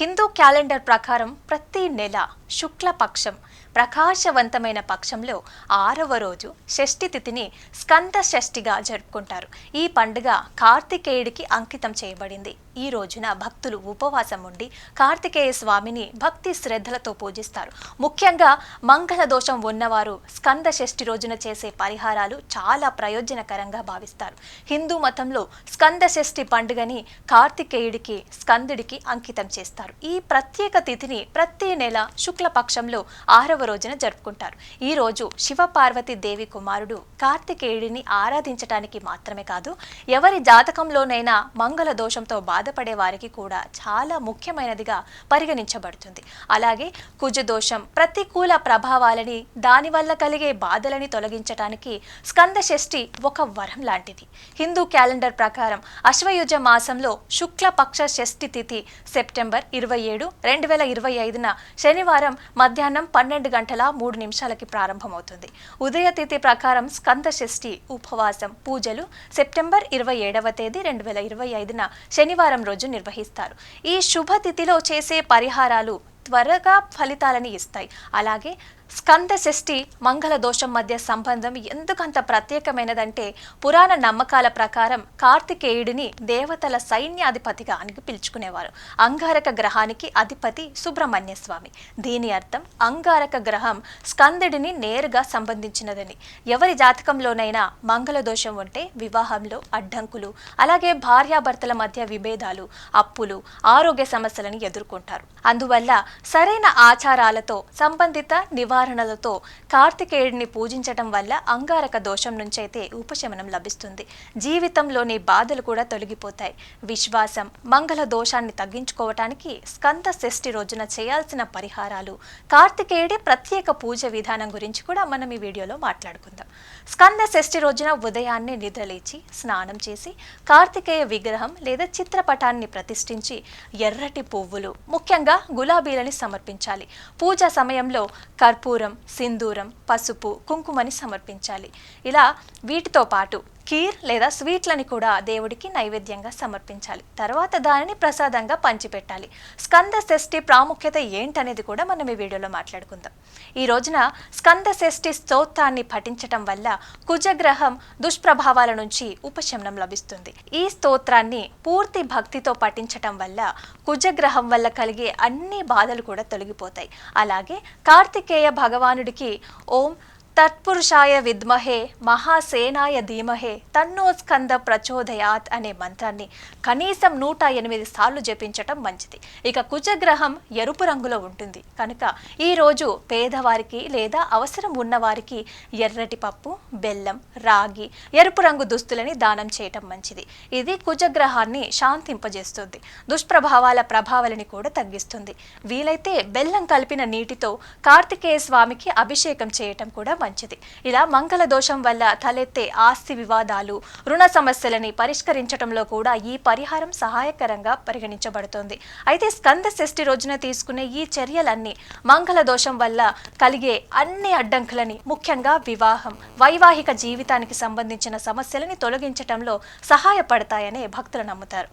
Hindu calendar ప్రకారం ప్రతి నెల శుక్లపక్షం ప్రకాశవంతమైన పక్షంలో 6వ రోజు షష్ఠి తిథిని స్కంద షష్ఠిగా జరుపుకుంటారు. ఈ పండుగ కార్తికేయుడికి అంకితం చేయబడింది. ఈ రోజున భక్తులు ఉపవాసం ఉండి కార్తికేయ స్వామిని భక్తి శ్రద్ధలతో పూజిస్తారు. ముఖ్యంగా మంగళ దోషం ఉన్నవారు స్కంద షష్ఠి రోజున చేసే పరిహారాలు చాలా ప్రయోజనకరంగా భావిస్తారు. హిందూ మతంలో స్కంద షష్ఠి పండుగని కార్తికేయుడికి స్కందుడికి అంకితం చేస్తారు. ఈ ప్రత్యేక తిథిని ప్రతి నెల శుక్లపక్షంలో 6వ రోజున జరుపుకుంటారు. ఈ రోజు శివపార్వతి దేవి కుమారుడు కార్తికేయుడిని ఆరాధించటానికి మాత్రమే కాదు, ఎవరి జాతకంలోనైనా మంగళ దోషంతో బాధపడే వారికి కూడా చాలా ముఖ్యమైనదిగా పరిగణించబడుతుంది. అలాగే కుజదోషం, ప్రతికూల ప్రభావాలని, దానివల్ల కలిగే బాధలని తొలగించటానికి స్కంద షష్ఠి ఒక వరం లాంటిది. హిందూ క్యాలెండర్ ప్రకారం అశ్వయుజ మాసంలో శుక్లపక్ష షష్ఠి తిథి సెప్టెంబర్ 27, 2025న శనివారం మధ్యాహ్నం 12:03 ప్రారంభమవుతుంది. ఉదయ తిథి ప్రకారం స్కంద షష్ఠి ఉపవాసం పూజలు సెప్టెంబర్ 27వ తేదీ 2025న శనివారం రోజు నిర్వహిస్తారు. ఈ శుభ తిథిలో చేసే పరిహారాలు త్వరగా ఫలితాలని ఇస్తాయి. అలాగే స్కంద షష్ఠి మంగళ దోషం మధ్య సంబంధం ఎందుకంత ప్రత్యేకమైనదంటే, పురాణ నమ్మకాల ప్రకారం కార్తికేయుడిని దేవతల సైన్యాధిపతిగా అని పిలుచుకునేవారు. అంగారక గ్రహానికి అధిపతి సుబ్రహ్మణ్య స్వామి. దీని అర్థం అంగారక గ్రహం స్కందుడిని నేరుగా సంబంధించినదని. ఎవరి జాతకంలోనైనా మంగళ దోషం ఉంటే వివాహంలో అడ్డంకులు, అలాగే భార్యాభర్తల మధ్య విభేదాలు, అప్పులు, ఆరోగ్య సమస్యలను ఎదుర్కొంటారు. అందువల్ల సరైన ఆచారాలతో సంబంధిత నివారణలతో కార్తికేయుడిని పూజించటం వల్ల అంగారక దోషం నుంచైతే ఉపశమనం లభిస్తుంది. జీవితంలోని బాధలు కూడా తొలగిపోతాయి. విశ్వాసం, మంగళ దోషాన్ని తగ్గించుకోవటానికి స్కంద షష్ఠి రోజున చేయాల్సిన పరిహారాలు, కార్తికేయుడి ప్రత్యేక పూజ విధానం గురించి కూడా మనం ఈ వీడియోలో మాట్లాడుకుందాం. స్కంద షష్ఠి రోజున ఉదయాన్నే నిద్రలేచి స్నానం చేసి కార్తికేయ విగ్రహం లేదా చిత్రపటాన్ని ప్రతిష్ఠించి ఎర్రటి పువ్వులు, ముఖ్యంగా గులాబీలని సమర్పించాలి. పూజ సమయంలో కర్పూరం, సింధూరం, పసుపు, కుంకుమని సమర్పించాలి. ఇలా వీటితో పాటు కీర్ లేదా స్వీట్లని కూడా దేవుడికి నైవేద్యంగా సమర్పించాలి. తర్వాత దానిని ప్రసాదంగా పంచిపెట్టాలి. స్కంద షష్ఠి ప్రాముఖ్యత ఏంటనేది కూడా మనం ఈ వీడియోలో మాట్లాడుకుందాం. ఈ రోజున స్కంద షష్ఠి స్తోత్రాన్ని పఠించటం వల్ల కుజగ్రహం దుష్ప్రభావాల నుంచి ఉపశమనం లభిస్తుంది. ఈ స్తోత్రాన్ని పూర్తి భక్తితో పఠించటం వల్ల కుజగ్రహం వల్ల కలిగే అన్ని బాధలు కూడా తొలగిపోతాయి. అలాగే కార్తికేయ భగవానుడికి ఓం తత్పురుషాయ విద్మహే మహాసేనాయ ధీమహే తన్నో స్కంద ప్రచోదయాత్ అనే మంత్రాన్ని కనీసం 108 సార్లు జపించటం మంచిది. ఇక కుజగ్రహం ఎరుపు రంగులో ఉంటుంది కనుక ఈ రోజు పేదవారికి లేదా అవసరం ఉన్నవారికి ఎర్రటి పప్పు, బెల్లం, రాగి, ఎరుపు రంగు దుస్తులని దానం చేయటం మంచిది. ఇది కుజగ్రహాన్ని శాంతింపజేస్తుంది, దుష్ప్రభావాల ప్రభావాలని కూడా తగ్గిస్తుంది. వీలైతే బెల్లం కలిపిన నీటితో కార్తికేయ స్వామికి అభిషేకం చేయటం కూడా మంచిది. ఇలా మంగళ దోషం వల్ల తలెత్తే ఆస్తి వివాదాలు, రుణ సమస్యలని పరిష్కరించడంలో కూడా ఈ పరిహారం సహాయకరంగా పరిగణించబడుతోంది. అయితే స్కంద షష్ఠి రోజున తీసుకునే ఈ చర్యలన్నీ మంగళ దోషం వల్ల కలిగే అన్ని అడ్డంకులని, ముఖ్యంగా వివాహం, వైవాహిక జీవితానికి సంబంధించిన సమస్యలని తొలగించటంలో సహాయపడతాయని భక్తులు నమ్ముతారు.